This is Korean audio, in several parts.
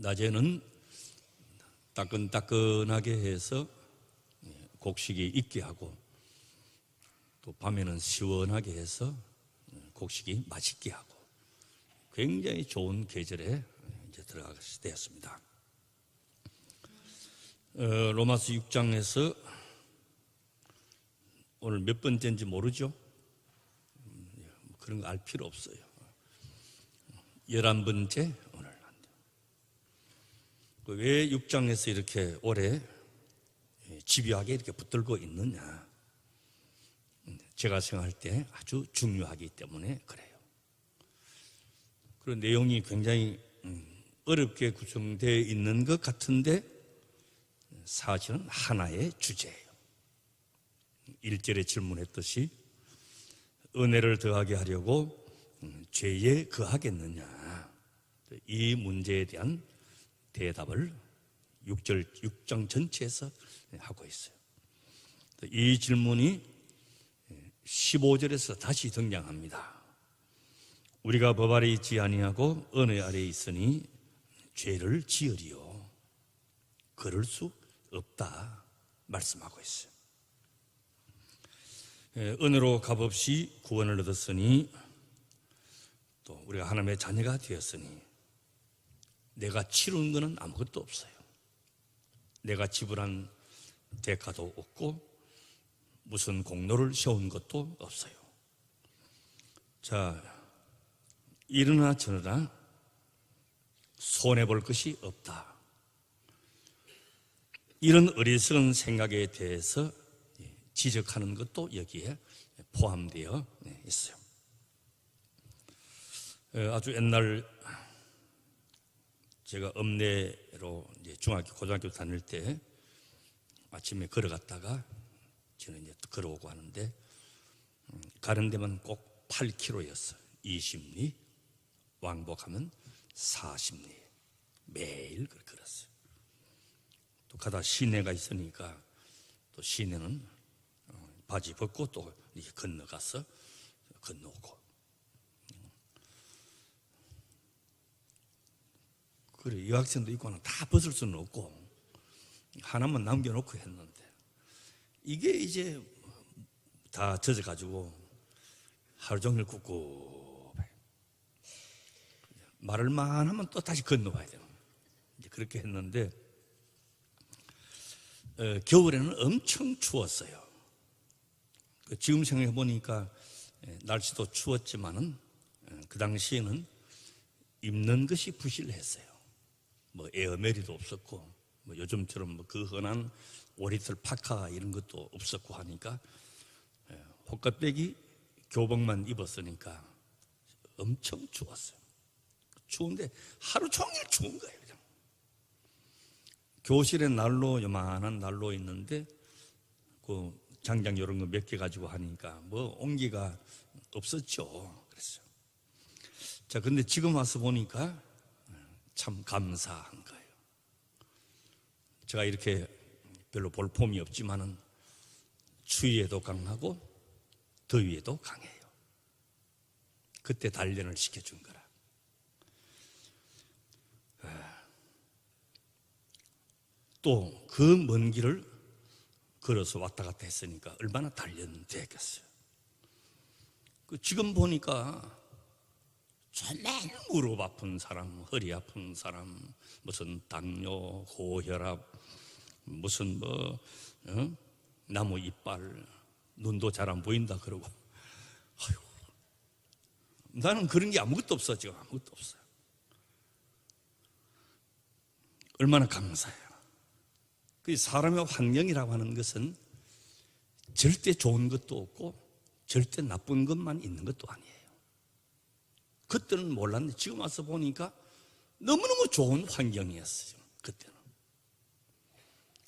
낮에는 따끈따끈하게 해서 곡식이 익게 하고, 또 밤에는 시원하게 해서 곡식이 맛있게 하고, 굉장히 좋은 계절에 이제 들어가게 되었습니다. 로마서 6장에서 오늘 몇 번째인지 모르죠? 그런 거 알 필요 없어요. 11번째 오늘. 왜 6장에서 이렇게 오래 집요하게 이렇게 붙들고 있느냐? 제가 생각할 때 아주 중요하기 때문에 그래요. 그런 내용이 굉장히 어렵게 구성되어 있는 것 같은데 사실은 하나의 주제예요. 1절에 질문했듯이 은혜를 더하게 하려고 죄에 거하겠느냐, 이 문제에 대한 대답을 6장 전체에서 하고 있어요. 이 질문이 15절에서 다시 등장합니다. 우리가 법 아래 있지 아니하고 은혜 아래 있으니 죄를 지으리요, 그럴 수 없다 말씀하고 있어요. 은혜로 값없이 구원을 얻었으니, 또 우리가 하나님의 자녀가 되었으니 내가 치른 것은 아무것도 없어요. 내가 지불한 대가도 없고 무슨 공로를 세운 것도 없어요. 자, 이러나 저러나 손해볼 것이 없다, 이런 어리석은 생각에 대해서 지적하는 것도 여기에 포함되어 있어요. 아주 옛날 제가 읍내로 이제 중학교, 고등학교 다닐 때 아침에 걸어갔다가 저는 이제 걸어오고 하는데, 가는 데만 꼭 8km였어요. 20리, 왕복하면 40리, 매일 걸었어요. 또 가다 시내가 있으니까 또 시내는 바지 벗고 또 이렇게 건너가서 건너오고, 그래 여학생도 있고는 다 벗을 수는 없고 하나만 남겨놓고 했는데, 이게 이제 다 젖어가지고 하루 종일 꿉꿉해. 마를만 하면 또 다시 건너와야 돼요. 이제 그렇게 했는데, 겨울에는 엄청 추웠어요. 지금 생각해 보니까 날씨도 추웠지만은 그 당시에는 입는 것이 부실했어요. 뭐 에어메리도 없었고, 뭐 요즘처럼 뭐 그 흔한 오리털 파카 이런 것도 없었고 하니까 호깍배기 교복만 입었으니까 엄청 추웠어요. 추운데 하루 종일 추운 거예요. 그냥. 교실에 난로, 요만한 난로 있는데 그 장작 이런 거 몇 개 가지고 하니까 뭐 온기가 없었죠. 그랬어요. 자, 근데 지금 와서 보니까 참 감사한 거예요. 제가 이렇게 별로 볼품이 없지만은 추위에도 강하고 더위에도 강해요. 그때 단련을 시켜준 거라. 또 그 먼 길을 걸어서 왔다 갔다 했으니까 얼마나 단련되겠어요. 지금 보니까 정말 무릎 아픈 사람, 허리 아픈 사람, 무슨 당뇨, 고혈압, 무슨 나무 이빨, 눈도 잘 안 보인다 그러고, 아이고, 나는 그런 게 아무것도 없어. 지금 아무것도 없어요. 얼마나 감사해요. 그 사람의 환경이라고 하는 것은 절대 좋은 것도 없고 절대 나쁜 것만 있는 것도 아니에요. 그때는 몰랐는데 지금 와서 보니까 너무너무 좋은 환경이었어요. 그때는.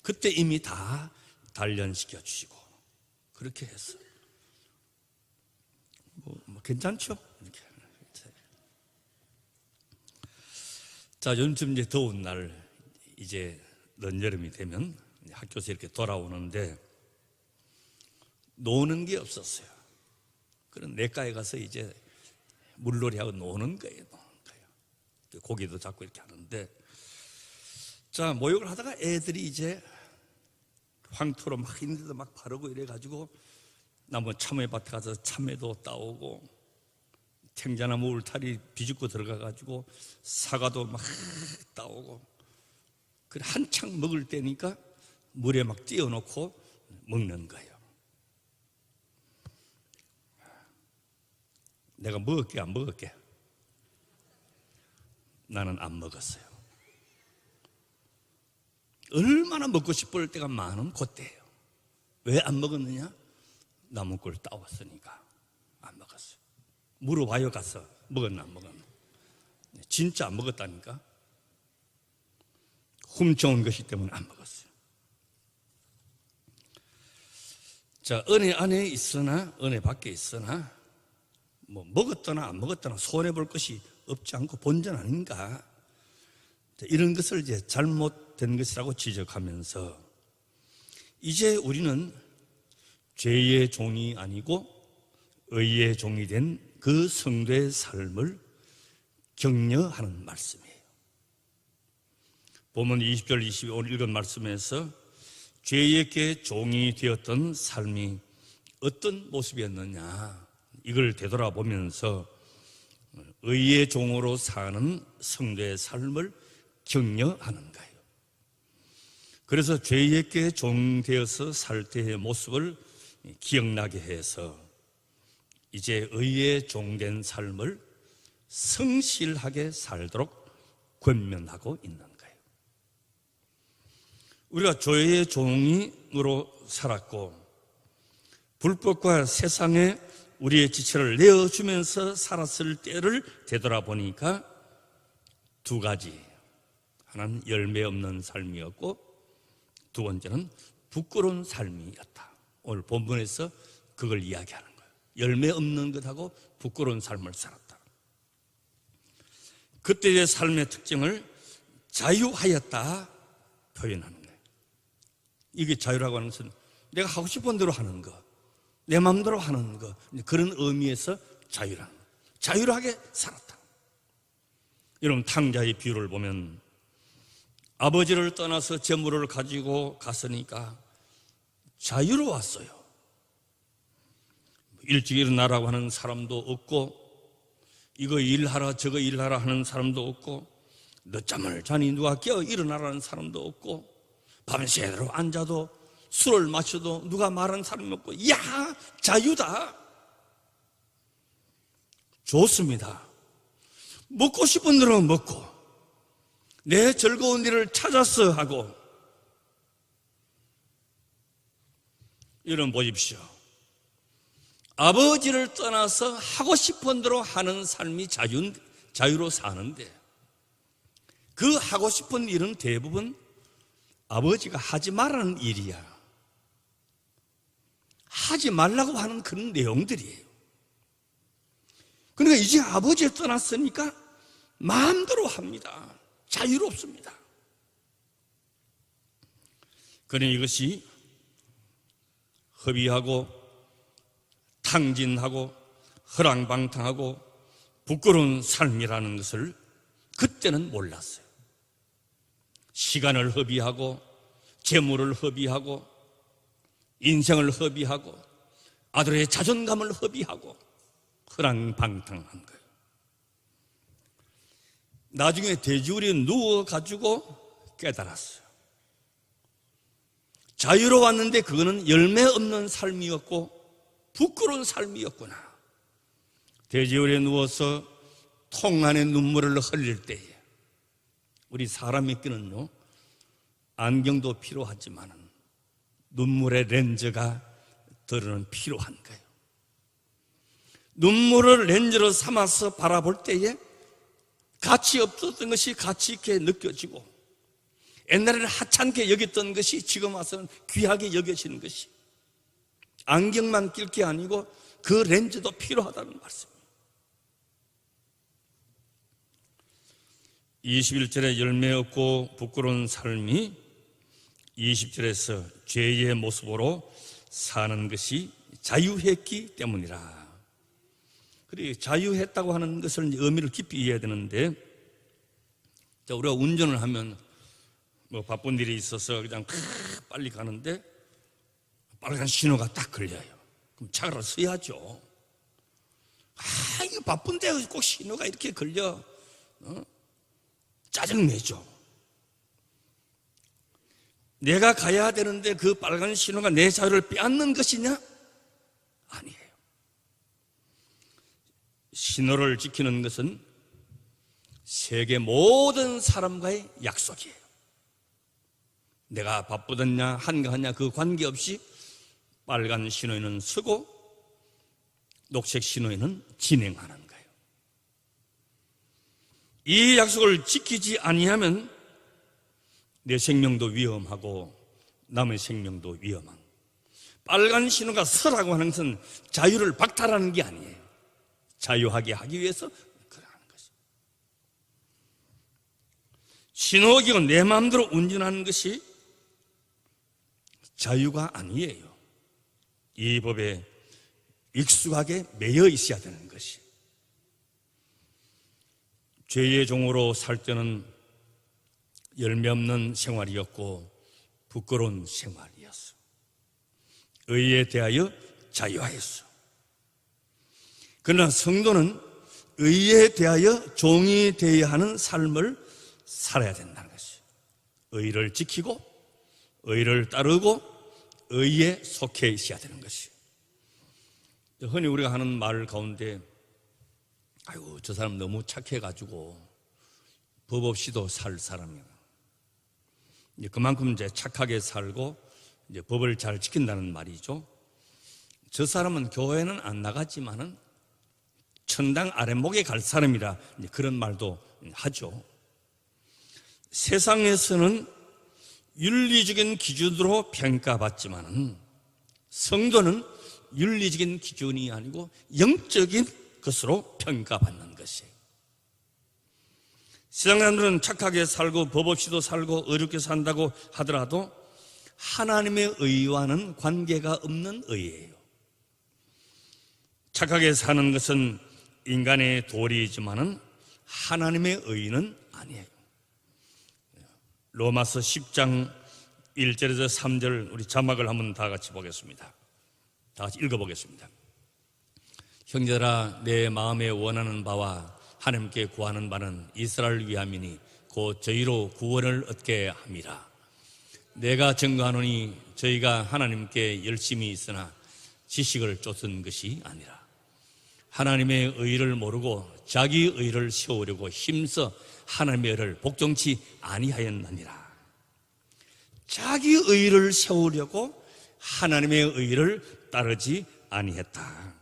그때 이미 다 단련시켜 주시고 그렇게 했어요. 뭐 괜찮죠? 이렇게. 자, 요즘 이제 더운 날, 이제 늦여름이 되면 학교에서 이렇게 돌아오는데 노는 게 없었어요. 그런 냇가에 가서 이제 물놀이하고 노는 거예요. 고기도 잡고 이렇게 하는데, 자, 모욕을 하다가 애들이 이제 황토로 막 있는데도 막 바르고 이래가지고 나무 참외밭에 가서 참외도 따오고 탱자나무 울타리 비집고 들어가가지고 사과도 막 따오고, 그래 한창 먹을 때니까 물에 막 띄워놓고 먹는 거예요. 내가 먹을게 안 먹을게? 나는 안 먹었어요. 얼마나 먹고 싶을 때가 많은 그때예요. 왜 안 먹었느냐? 나무꿀 따왔으니까 안 먹었어요. 물어봐요, 가서 먹었나 안 먹었나. 진짜 안 먹었다니까. 훔쳐온 것이기 때문에 안 먹었어요. 자, 은혜 안에 있으나 은혜 밖에 있으나 뭐 먹었거나 안 먹었거나 손해볼 것이 없지 않고 본전 아닌가. 자, 이런 것을 이제 잘못된 것이라고 지적하면서 이제 우리는 죄의 종이 아니고 의의 종이 된 그 성도의 삶을 격려하는 말씀이에요. 본문 20절 22절 오늘 읽은 말씀에서 죄에게 종이 되었던 삶이 어떤 모습이었느냐, 이걸 되돌아보면서 의의 종으로 사는 성도의 삶을 격려하는 거예요. 그래서 죄에게 종되어서 살 때의 모습을 기억나게 해서 이제 의의 종된 삶을 성실하게 살도록 권면하고 있는 거예요. 우리가 죄의 종으로 살았고 불법과 세상에 우리의 지체를 내어주면서 살았을 때를 되돌아보니까 두 가지, 하나는 열매 없는 삶이었고 두 번째는 부끄러운 삶이었다. 오늘 본문에서 그걸 이야기하는 거예요. 열매 없는 것하고 부끄러운 삶을 살았다. 그때의 삶의 특징을 자유하였다 표현하는 거예요. 이게 자유라고 하는 것은 내가 하고 싶은 대로 하는 거, 내 마음대로 하는 거, 그런 의미에서 자유라는 거예요. 자유하게 살았다. 여러분, 탕자의 비유를 보면 아버지를 떠나서 재물을 가지고 갔으니까 자유로웠어요. 일찍 일어나라고 하는 사람도 없고 이거 일하라 저거 일하라 하는 사람도 없고 늦잠을 자니 누가 깨어 일어나라는 사람도 없고 밤새도록 앉아도 술을 마셔도 누가 말하는 사람이 없고, 야, 자유다. 좋습니다. 먹고 싶은 대로 먹고 내 즐거운 일을 찾아서 하고. 여러분 보십시오. 아버지를 떠나서 하고 싶은 대로 하는 삶이 자유로 사는데 그 하고 싶은 일은 대부분 아버지가 하지 말라는 일이야. 하지 말라고 하는 그런 내용들이에요. 그러니까 이제 아버지를 떠났으니까 마음대로 합니다. 자유롭습니다. 그러니 이것이 허비하고 탕진하고 허랑방탕하고 부끄러운 삶이라는 것을 그때는 몰랐어요. 시간을 허비하고 재물을 허비하고 인생을 허비하고 아들의 자존감을 허비하고 허랑방탕한 거예요. 나중에 돼지우리에 누워가지고 깨달았어요. 자유로웠는데 그거는 열매 없는 삶이었고 부끄러운 삶이었구나. 돼지우리에 누워서 통 안에 눈물을 흘릴 때에 우리 사람에게는요, 안경도 필요하지만 눈물의 렌즈가 더러는 필요한 거예요. 눈물을 렌즈로 삼아서 바라볼 때에 가치 없었던 것이 가치 있게 느껴지고 옛날에는 하찮게 여겼던 것이 지금 와서는 귀하게 여겨지는 것이, 안경만 낄 게 아니고 그 렌즈도 필요하다는 말씀입니다. 21절에 열매 없고 부끄러운 삶이 20절에서 죄의 모습으로 사는 것이 자유했기 때문이라. 그리고 자유했다고 하는 것을 의미를 깊이 이해해야 되는데, 우리가 운전을 하면 뭐 바쁜 일이 있어서 그냥 빨리 가는데 빨간 신호가 딱 걸려요. 그럼 차를 서야죠. 이거 바쁜데 꼭 신호가 이렇게 걸려. 짜증내죠. 내가 가야 되는데 그 빨간 신호가 내 자유를 빼앗는 것이냐? 아니에요. 신호를 지키는 것은 세계 모든 사람과의 약속이에요. 내가 바쁘느냐 한가하냐 그 관계없이 빨간 신호에는 서고 녹색 신호에는 진행하는 거예요. 이 약속을 지키지 아니하면 내 생명도 위험하고 남의 생명도 위험한, 빨간 신호가 서라고 하는 것은 자유를 박탈하는 게 아니에요. 자유하게 하기 위해서 그러는 것이에요. 신호 어기고 내 마음대로 운전하는 것이 자유가 아니에요. 이 법에 익숙하게 매여 있어야 되는 것이. 죄의 종으로 살 때는 열매 없는 생활이었고 부끄러운 생활이었어. 의에 대하여 자유하였어. 그러나 성도는 의에 대하여 종이 되어야 하는 삶을 살아야 된다는 것이에요. 의를 지키고 의를 따르고 의에 속해 있어야 되는 것이에요. 흔히 우리가 하는 말 가운데 아이고 저 사람 너무 착해가지고 법 없이도 살 사람이야. 그만큼 이제 착하게 살고 이제 법을 잘 지킨다는 말이죠. 저 사람은 교회는 안 나갔지만은 천당 아랫목에 갈 사람이라 그런 말도 하죠. 세상에서는 윤리적인 기준으로 평가받지만은 성도는 윤리적인 기준이 아니고 영적인 것으로 평가받는 것이에요. 세상 사람들은 착하게 살고 법 없이도 살고 어렵게 산다고 하더라도 하나님의 의와는 관계가 없는 의예요. 착하게 사는 것은 인간의 도리이지만은 하나님의 의는 아니에요. 로마서 10장 1절에서 3절 우리 자막을 한번 다 같이 보겠습니다. 다 같이 읽어보겠습니다. 형제들아 내 마음에 원하는 바와 하나님께 구하는 바는 이스라엘을 위함이니 곧 저희로 구원을 얻게 함이라. 내가 증거하노니 저희가 하나님께 열심히 있으나 지식을 쫓은 것이 아니라 하나님의 의를 모르고 자기 의를 세우려고 힘써 하나님의 의를 복종치 아니하였느니라. 자기 의를 세우려고 하나님의 의를 따르지 아니했다.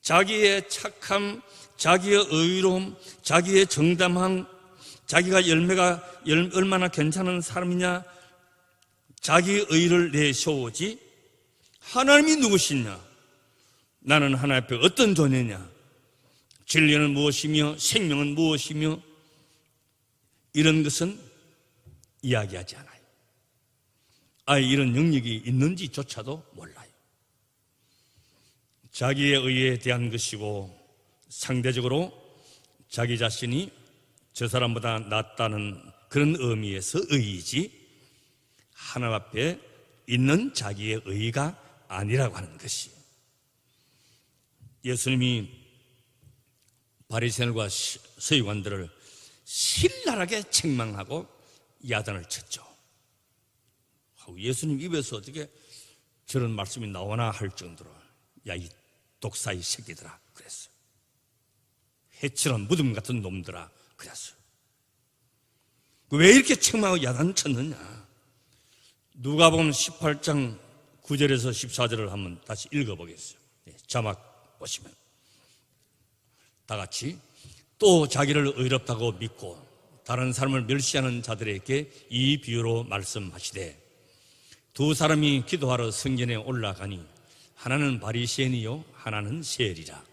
자기의 착함, 자기의 의로움, 자기의 정담함, 자기가 열매가 얼마나 괜찮은 사람이냐, 자기 의를 내세우지 하나님이 누구시냐, 나는 하나님 앞에 어떤 존재냐, 진리는 무엇이며 생명은 무엇이며 이런 것은 이야기하지 않아요. 아예 이런 영역이 있는지조차도 몰라요. 자기의 의에 대한 것이고 상대적으로 자기 자신이 저 사람보다 낫다는 그런 의미에서 의이지 하나님 앞에 있는 자기의 의가 아니라고 하는 것이. 예수님이 바리새인과 서기관들을 신랄하게 책망하고 야단을 쳤죠. 예수님 입에서 어떻게 저런 말씀이 나오나 할 정도로 야 이 독사의 새끼들아 그랬어요. 해치는 무덤 같은 놈들아 그랬어요. 왜 이렇게 책망하고 야단을 쳤느냐. 누가복음 18장 9절에서 14절을 한번 다시 읽어보겠어요. 자막 보시면 다 같이 또 자기를 의롭다고 믿고 다른 사람을 멸시하는 자들에게 이 비유로 말씀하시되 두 사람이 기도하러 성전에 올라가니 하나는 바리새인이요 하나는 세리라.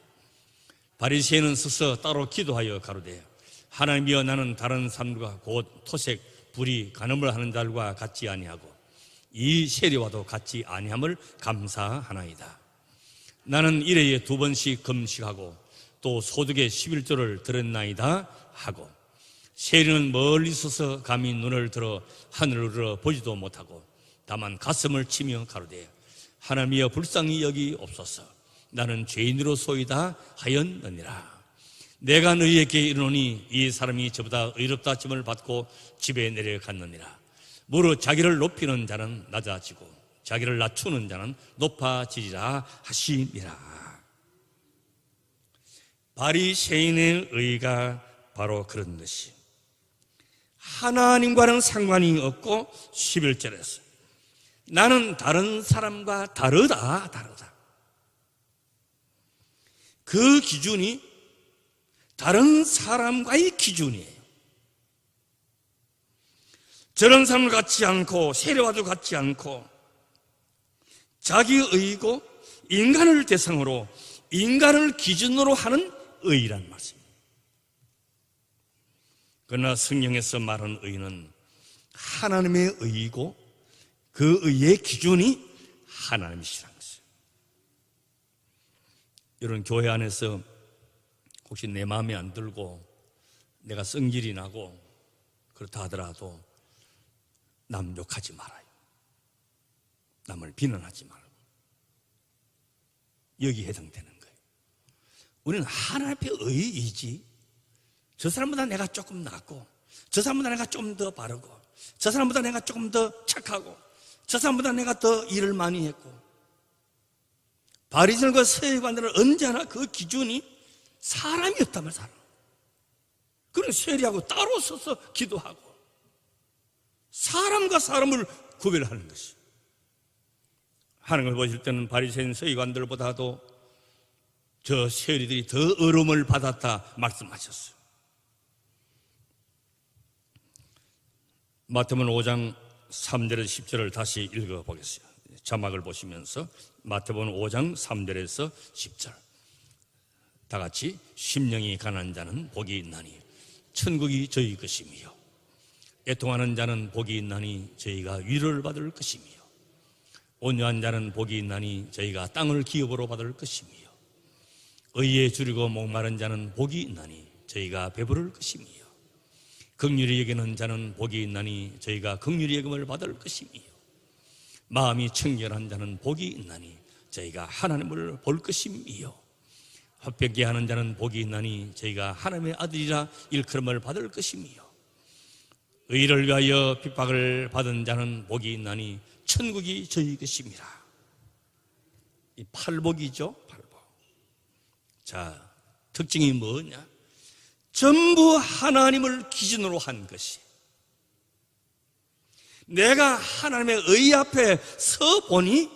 바리새인은 서서 따로 기도하여 가로되 하나님이여 나는 다른 사람과 곧 토색 불이 간음을 하는 자들과 같지 아니하고 이 세리와도 같지 아니함을 감사하나이다. 나는 일회에 2번씩 금식하고 또 소득의 11조를 드렸나이다 하고 세리는 멀리 서서 감히 눈을 들어 하늘을 보지도 못하고 다만 가슴을 치며 가로되 하나님이여 불쌍히 여기옵소서. 나는 죄인으로소이다 하였느니라. 내가 너희에게 이르노니 이 사람이 저보다 의롭다 찜을 받고 집에 내려갔느니라. 무릇 자기를 높이는 자는 낮아지고 자기를 낮추는 자는 높아지리라 하시니라. 바리새인의 의가 바로 그런 것이 하나님과는 상관이 없고 11절에서 나는 다른 사람과 다르다. 그 기준이 다른 사람과의 기준이에요. 저런 사람을 갖지 않고 세례와도 같지 않고 자기의 의고 인간을 대상으로 인간을 기준으로 하는 의란 말씀입니다. 그러나 성경에서 말하는 의는 하나님의 의이고 그 의의 기준이 하나님이시라는 것이에요. 이런 교회 안에서 혹시 내 마음에 안 들고 내가 성질이 나고 그렇다 하더라도 남 욕하지 말아요. 남을 비난하지 말고 여기 해당되는 거예요. 우리는 하나님 앞에 의이지 저 사람보다 내가 조금 낫고 저 사람보다 내가 좀 더 바르고 저 사람보다 내가 조금 더 착하고 저 사람보다 내가 더 일을 많이 했고 바리새인과 세리관들은 언제나 그 기준이 사람이었다면 사람. 그런 세리하고 따로 서서 기도하고 사람과 사람을 구별하는 것이. 하나님을 보실 때는 바리새인 서기관들보다도 저 세리들이 더 어려움을 받았다 말씀하셨어요. 마태복음 5장 3절에서 10절을 다시 읽어보겠습니다. 자막을 보시면서 마태복음 5장 3절에서 10절 다 같이 심령이 가난한 자는 복이 있나니 천국이 저희 것이며 애통하는 자는 복이 있나니 저희가 위로를 받을 것이며 온유한 자는 복이 있나니 저희가 땅을 기업으로 받을 것이며 의에 줄이고 목마른 자는 복이 있나니 저희가 배부를 것이며 긍휼히 여기는 자는 복이 있나니 저희가 긍휼히 여김을 받을 것이며 마음이 청결한 자는 복이 있나니 저희가 하나님을 볼 것이며 화평케 하는 자는 복이 있나니 저희가 하나님의 아들이라 일컬음을 받을 것이며 의를 위하여 핍박을 받은 자는 복이 있나니 천국이 저희 것입니다. 이 팔복이죠. 팔복. 자, 특징이 뭐냐? 전부 하나님을 기준으로 한 것이. 내가 하나님의 의 앞에 서 보니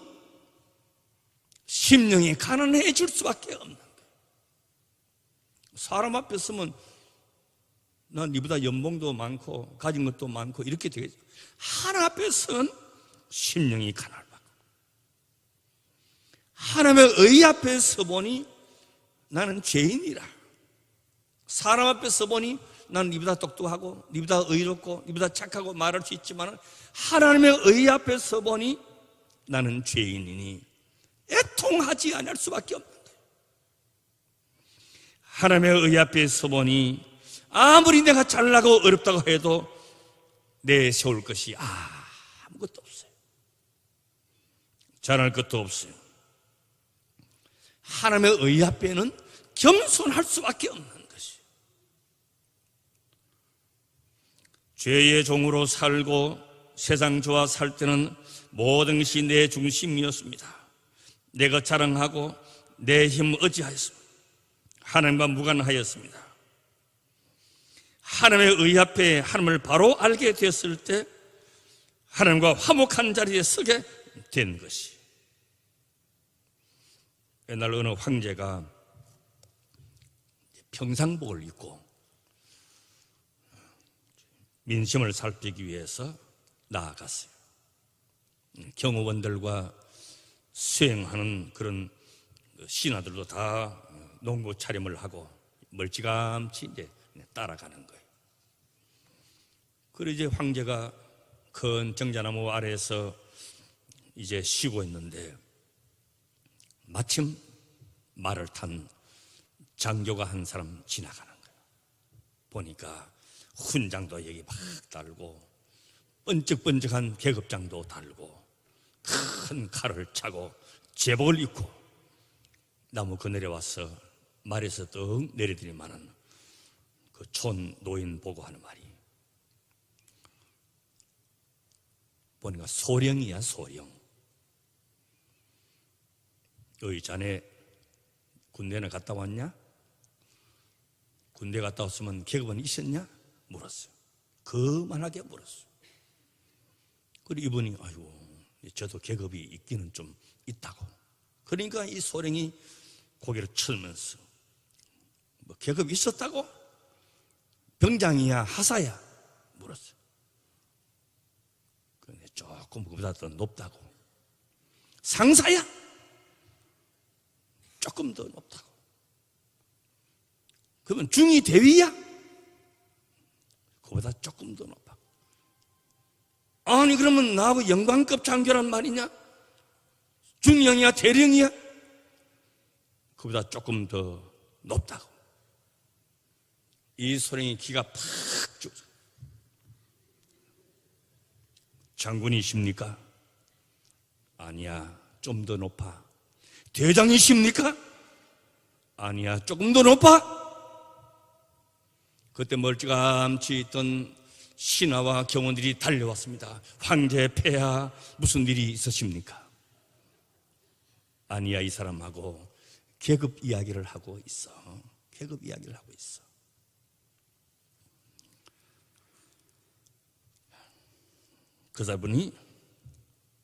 심령이 가난해질 수밖에 없는 거예요. 사람 앞에 서면 난 니보다 연봉도 많고 가진 것도 많고 이렇게 되겠죠. 하나님 앞에 서는 심령이 가난하고 하나님의 의 앞에 서 보니 나는 죄인이라. 사람 앞에 서 보니 나는 니보다 똑똑하고 니보다 의롭고 니보다 착하고 말할 수 있지만 하나님의 의 앞에 서 보니 나는 죄인이니 애통하지 않을 수밖에 없는 거예요. 하나님의 의 앞에 서 보니 아무리 내가 잘나고 어렵다고 해도 내세울 것이 아무것도 없어요. 잘할 것도 없어요. 하나님의 의 앞에는 겸손할 수밖에 없는 것이. 죄의 종으로 살고 세상 좋아 살 때는 모든 것이 내 중심이었습니다. 내가 자랑하고 내 힘 의지하였습니다. 하나님과 무관하였습니다. 하나님의 의 앞에 하나님을 바로 알게 되었을 때 하나님과 화목한 자리에 서게 된 것이. 옛날 어느 황제가 평상복을 입고 민심을 살피기 위해서 나아갔어요. 경호원들과 수행하는 그런 신하들도 다 농구 차림을 하고 멀찌감치 이제 따라가는 거예요. 그리고 이제 황제가 큰 정자나무 아래에서 이제 쉬고 있는데 마침 말을 탄 장교가 한 사람 지나가는 거예요. 보니까 훈장도 여기 막 달고 번쩍번쩍한 계급장도 달고 큰 칼을 차고 제복을 입고 나무 그늘에 와서 말에서 떡 내리더니만은 그 촌 노인 보고 하는 말이 보니까 소령이야, 소령. 어이 자네 군대는 갔다 왔냐? 군대 갔다 왔으면 계급은 있었냐? 물었어요. 거만하게 물었어요. 그리고 이분이 아이고 저도 계급이 있기는 좀 있다고. 그러니까 이 소령이 고개를 쳐면서 뭐 계급이 있었다고? 병장이야, 하사야? 물었어요. 근데 조금 그보다 더 높다고. 상사야? 조금 더 높다고. 그러면 중위 대위야? 그보다 조금 더 높아. 아니 그러면 나하고 영관급 장교란 말이냐? 중령이야, 대령이야? 그보다 조금 더 높다고. 이 소령이 기가 팍 죽어. 장군이십니까? 아니야, 좀 더 높아. 대장이십니까? 아니야, 조금 더 높아. 그때 멀찌감치 있던 신하와 경호들이 달려왔습니다. 황제 폐하 무슨 일이 있으십니까? 아니야, 이 사람하고 계급 이야기를 하고 있어. 계급 이야기를 하고 있어. 그 사람이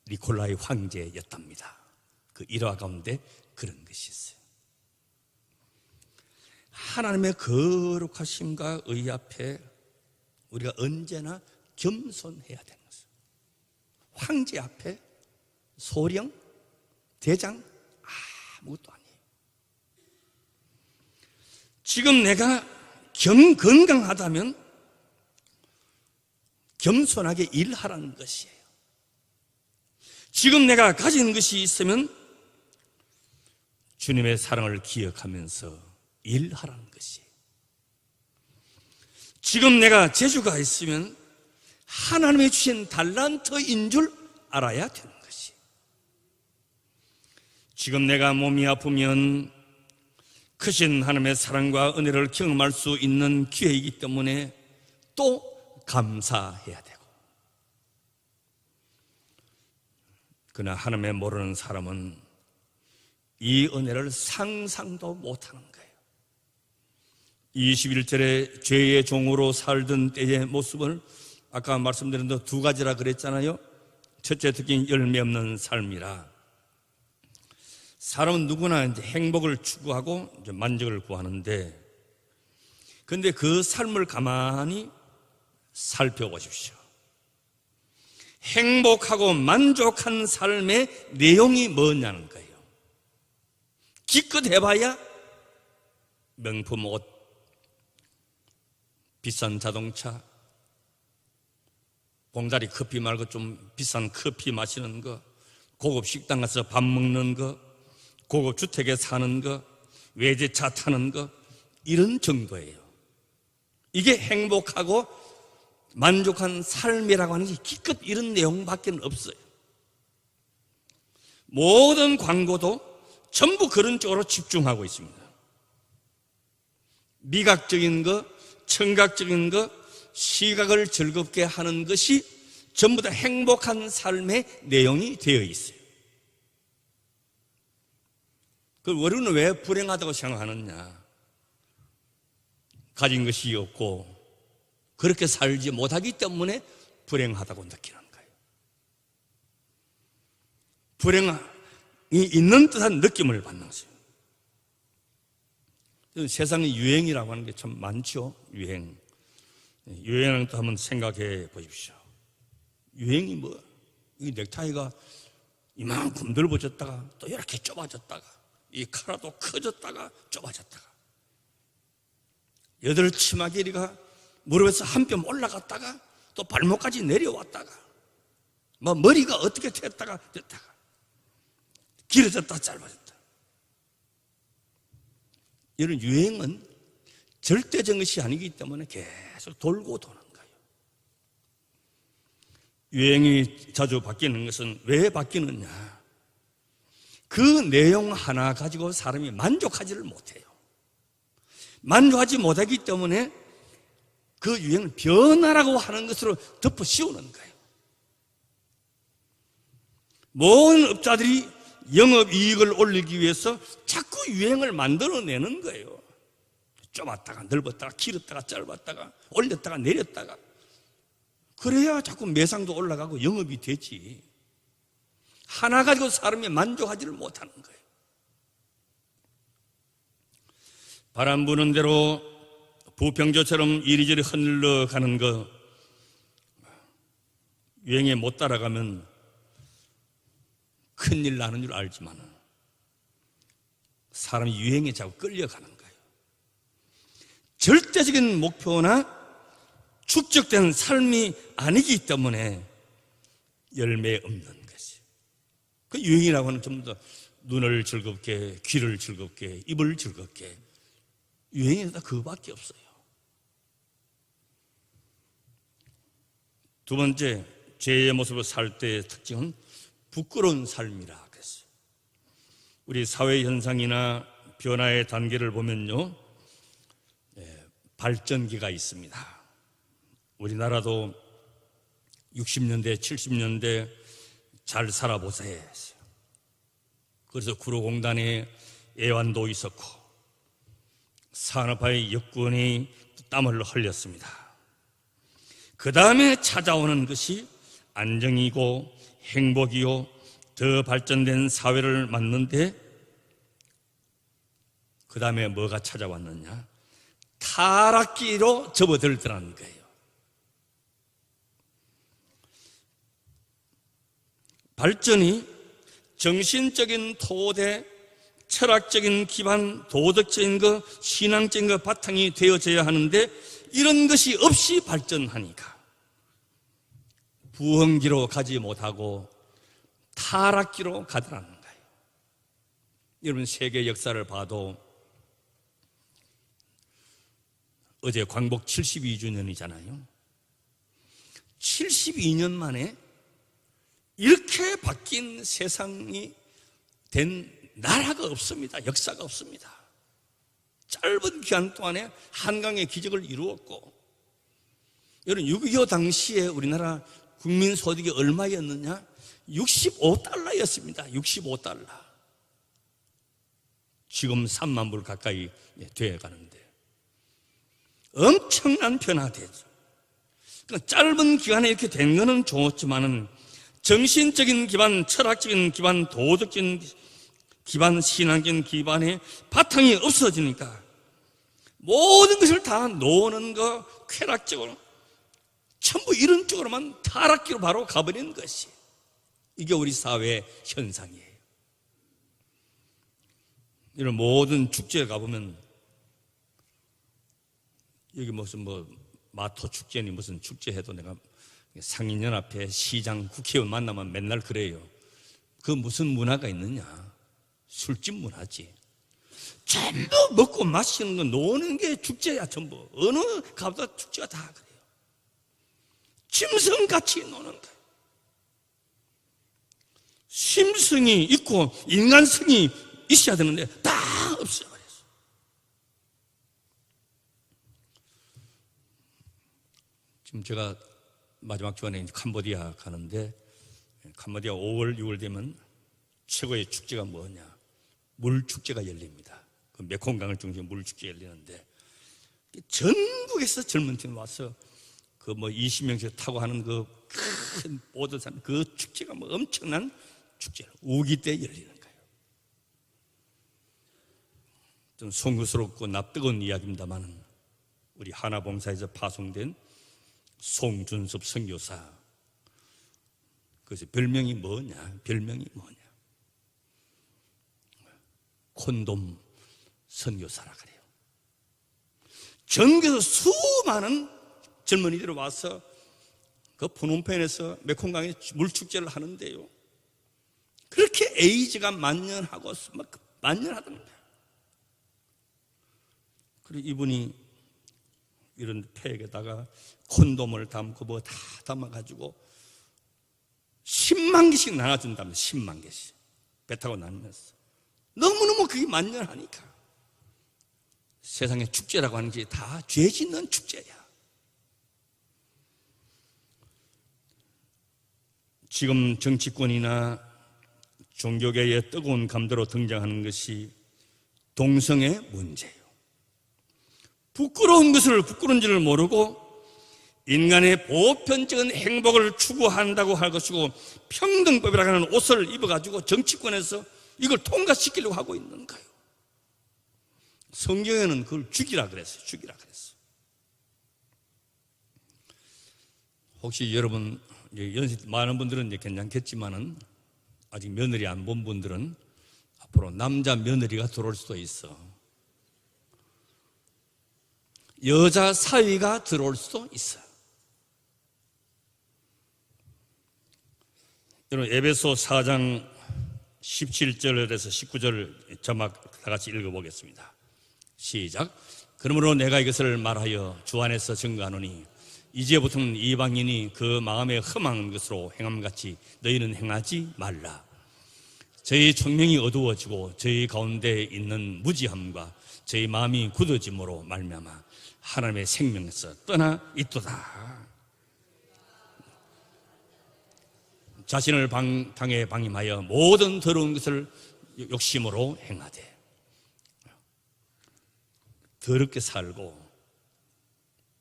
니콜라이 황제였답니다. 그 일화 가운데 그런 것이 있어요. 하나님의 거룩하심과 의 앞에 우리가 언제나 겸손해야 되는 것이에요. 황제 앞에 소령, 대장 아무것도 아니에요. 지금 내가 건강하다면 겸손하게 일하라는 것이에요. 지금 내가 가진 것이 있으면 주님의 사랑을 기억하면서 일하라는 것이에요. 지금 내가 재주가 있으면 하나님이 주신 달란트인 줄 알아야 되는 것이에요. 지금 내가 몸이 아프면 크신 하나님의 사랑과 은혜를 경험할 수 있는 기회이기 때문에 또 감사해야 되고, 그러나 하나님의 모르는 사람은 이 은혜를 상상도 못하는 거예요. 21절에 죄의 종으로 살던 때의 모습을 아까 말씀드린 대로 두 가지라 그랬잖아요. 첫째 특징 열매 없는 삶이라. 사람은 누구나 이제 행복을 추구하고 이제 만족을 구하는데, 그런데 그 삶을 가만히 살펴보십시오. 행복하고 만족한 삶의 내용이 뭐냐는 거예요. 기껏 해봐야 명품 옷, 비싼 자동차, 봉다리 커피 말고 좀 비싼 커피 마시는 거, 고급 식당 가서 밥 먹는 거, 고급 주택에 사는 거, 외제차 타는 거, 이런 정도예요. 이게 행복하고 만족한 삶이라고 하는 게 기껏 이런 내용밖에 없어요. 모든 광고도 전부 그런 쪽으로 집중하고 있습니다. 미각적인 거, 청각적인 거, 시각을 즐겁게 하는 것이 전부 다 행복한 삶의 내용이 되어 있어요. 그 우리는 왜 불행하다고 생각하느냐? 가진 것이 없고 그렇게 살지 못하기 때문에 불행하다고 느끼는 거예요. 불행이 있는 듯한 느낌을 받는 거죠. 세상에 유행이라고 하는 게 참 많죠. 유행을 또 한번 생각해 보십시오. 유행이 뭐, 이 넥타이가 이만큼 넓어졌다가 또 이렇게 좁아졌다가, 이 카라도 커졌다가 좁아졌다가, 여덟 치마 길이가 무릎에서 한 뼘 올라갔다가 또 발목까지 내려왔다가, 뭐 머리가 어떻게 됐다가 길어졌다 짧아졌다. 이런 유행은 절대적인 것이 아니기 때문에 계속 돌고 도는 거예요. 유행이 자주 바뀌는 것은 왜 바뀌느냐? 그 내용 하나 가지고 사람이 만족하지를 못해요. 만족하지 못하기 때문에 그 유행을 변화라고 하는 것으로 덮어 씌우는 거예요. 모든 업자들이 영업이익을 올리기 위해서 자꾸 유행을 만들어내는 거예요. 좁았다가 넓었다가 길었다가 짧았다가 올렸다가 내렸다가, 그래야 자꾸 매상도 올라가고 영업이 되지. 하나 가지고 사람이 만족하지를 못하는 거예요. 바람 부는 대로 부평조처럼 이리저리 흘러가는 거, 유행에 못 따라가면 큰일 나는 줄 알지만 사람이 유행에 자꾸 끌려가는 거예요. 절대적인 목표나 축적된 삶이 아니기 때문에 열매 없는 것이. 그 유행이라고 하는 전부 다 눈을 즐겁게, 귀를 즐겁게, 입을 즐겁게, 유행에다 그거밖에 없어요. 두 번째, 죄의 모습을 살 때의 특징은 부끄러운 삶이라 그랬어요. 우리 사회 현상이나 변화의 단계를 보면요, 발전기가 있습니다. 우리나라도 60년대, 70년대 잘 살아보세요. 그래서 구로공단에 애완도 있었고 산업화의 여건이 땀을 흘렸습니다. 그 다음에 찾아오는 것이 안정이고 행복이요, 더 발전된 사회를 만드는데, 그 다음에 뭐가 찾아왔느냐? 타락기로 접어들더라는 거예요. 발전이 정신적인 토대, 철학적인 기반, 도덕적인 것, 신앙적인 것 바탕이 되어져야 하는데, 이런 것이 없이 발전하니까 부흥기로 가지 못하고 타락기로 가더라는 거예요. 여러분, 세계 역사를 봐도 어제 광복 72주년이잖아요. 72년 만에 이렇게 바뀐 세상이 된 나라가 없습니다. 역사가 없습니다. 짧은 기간 동안에 한강의 기적을 이루었고, 여러분 6.25 당시에 우리나라 국민 소득이 얼마였느냐? 65달러였습니다. 65달러. 지금 3만 불 가까이 되어 가는데 엄청난 변화되죠. 그러니까 짧은 기간에 이렇게 된 거는 좋았지만은 정신적인 기반, 철학적인 기반, 도덕적인 기반, 신앙적인 기반의 바탕이 없어지니까 모든 것을 다 노는 거, 쾌락적으로 전부 이런 쪽으로만 타락기로 바로 가버리는 것이, 이게 우리 사회의 현상이에요. 이런 모든 축제에 가보면, 여기 무슨 마토 축제니 무슨 축제 해도 내가 상인연합회, 시장, 국회의원 만나면 맨날 그래요. 그 무슨 문화가 있느냐? 술집 문화지. 전부 먹고 마시는 거, 노는 게 축제야. 전부 어느 가보다 축제가 다 그래요. 짐승같이 노는 거예요. 심성이 있고 인간성이 있어야 되는데 다 없어버렸어요. 지금 제가 마지막 주간에 캄보디아 가는데, 캄보디아 5월, 6월 되면 최고의 축제가 뭐냐? 물축제가 열립니다. 그 메콩강을 중심으로 물축제가 열리는데, 전국에서 젊은 팀 와서 그 20명씩 타고 하는 그 큰 보드산, 그 축제가 엄청난 축제예요. 우기 때 열리는 거예요. 좀 송구스럽고 납득한 이야기입니다만, 우리 하나봉사에서 파송된 송준섭 선교사, 그래서 별명이 뭐냐? 콘돔 선교사라 그래요. 전국에서 수많은 젊은이들이 와서 그 푸놈펜에서 메콩강에 물축제를 하는데요, 그렇게 에이즈가 만연하고 만연하던 거예요. 그리고 이분이 이런 팩에다가 콘돔을 담고 뭐 다 담아가지고 10만 개씩 나눠준다면 10만 개씩 배 타고 나누면서 너무너무 그게 만연하니까 세상에 축제라고 하는 게 다 죄 짓는 축제야. 지금 정치권이나 종교계의 뜨거운 감도로 등장하는 것이 동성애 문제예요. 부끄러운 것을 부끄러운 줄을 모르고 인간의 보편적인 행복을 추구한다고 할 것이고 평등법이라고 하는 옷을 입어가지고 정치권에서 이걸 통과시키려고 하고 있는 거예요. 성경에는 그걸 죽이라 그랬어요. 죽이라 그랬어요. 혹시 여러분 연세 많은 분들은 이제 괜찮겠지만은 아직 며느리 안 본 분들은 앞으로 남자 며느리가 들어올 수도 있어. 여자 사위가 들어올 수도 있어. 여러분 에베소 4장 17절에서 19절 자막 다 같이 읽어보겠습니다. 시작. 그러므로 내가 이것을 말하여 주 안에서 증거하노니 이제부터는 이방인이 그 마음에 흠한 것으로 행함같이 너희는 행하지 말라. 저희 총명이 어두워지고 저희 가운데 있는 무지함과 저희 마음이 굳어짐으로 말미암아 하나님의 생명에서 떠나 있도다. 자신을 방에 방임하여 모든 더러운 것을 욕심으로 행하되 더럽게 살고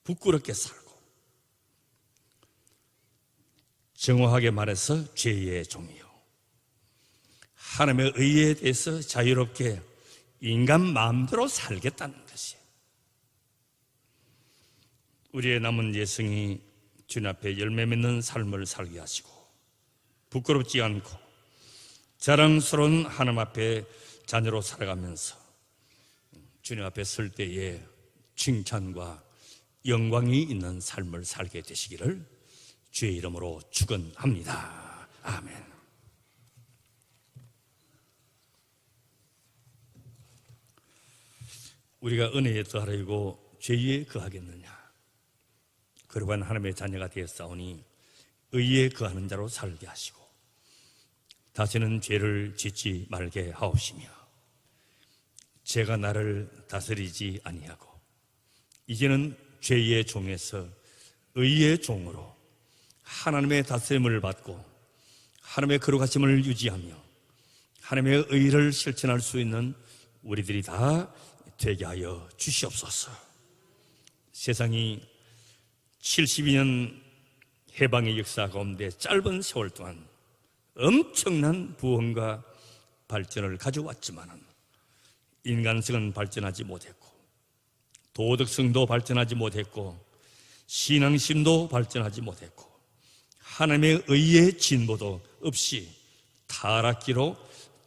부끄럽게 살고 정확하게 말해서 죄의 종이요 하나님의 의에 대해서 자유롭게 인간 마음대로 살겠다는 것이에요. 우리의 남은 예성이 주님 앞에 열매 맺는 삶을 살게 하시고 부끄럽지 않고 자랑스러운 하나님 앞에 자녀로 살아가면서 주님 앞에 설 때에 칭찬과 영광이 있는 삶을 살게 되시기를 주의 이름으로 축원합니다. 아멘. 우리가 은혜에 더하려고 죄에 거하겠느냐? 그러고 하나님의 자녀가 되었사오니 의에 거하는 자로 살게 하시고 다시는 죄를 짓지 말게 하옵시며 죄가 나를 다스리지 아니하고 이제는 죄의 종에서 의의 종으로 하나님의 다스림을 받고 하나님의 거룩하심을 유지하며 하나님의 의를 실천할 수 있는 우리들이 다 되게 하여 주시옵소서. 세상이 72년 해방의 역사 가운데 짧은 세월 동안 엄청난 부흥과 발전을 가져왔지만은 인간성은 발전하지 못했고 도덕성도 발전하지 못했고 신앙심도 발전하지 못했고 하나님의 의의 진보도 없이 타락기로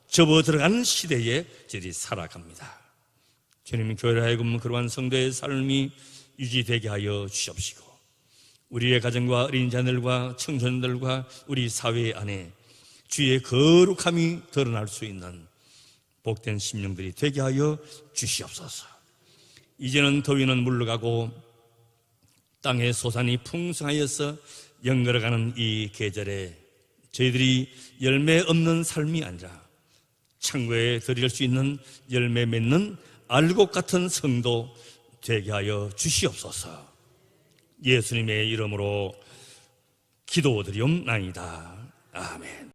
접어들어가는 시대에 저희들이 살아갑니다. 주님, 교회를 하여금 그러한 성도의 삶이 유지되게 하여 주시옵시고 우리의 가정과 어린 자들과 청소년들과 우리 사회 안에 주의 거룩함이 드러날 수 있는 복된 심령들이 되게 하여 주시옵소서. 이제는 더위는 물러가고 땅의 소산이 풍성하여서 연걸어가는 이 계절에 저희들이 열매 없는 삶이 아니라 창고에 드릴 수 있는 열매 맺는 알곡 같은 성도 되게 하여 주시옵소서. 예수님의 이름으로 기도드리옵나이다. 아멘.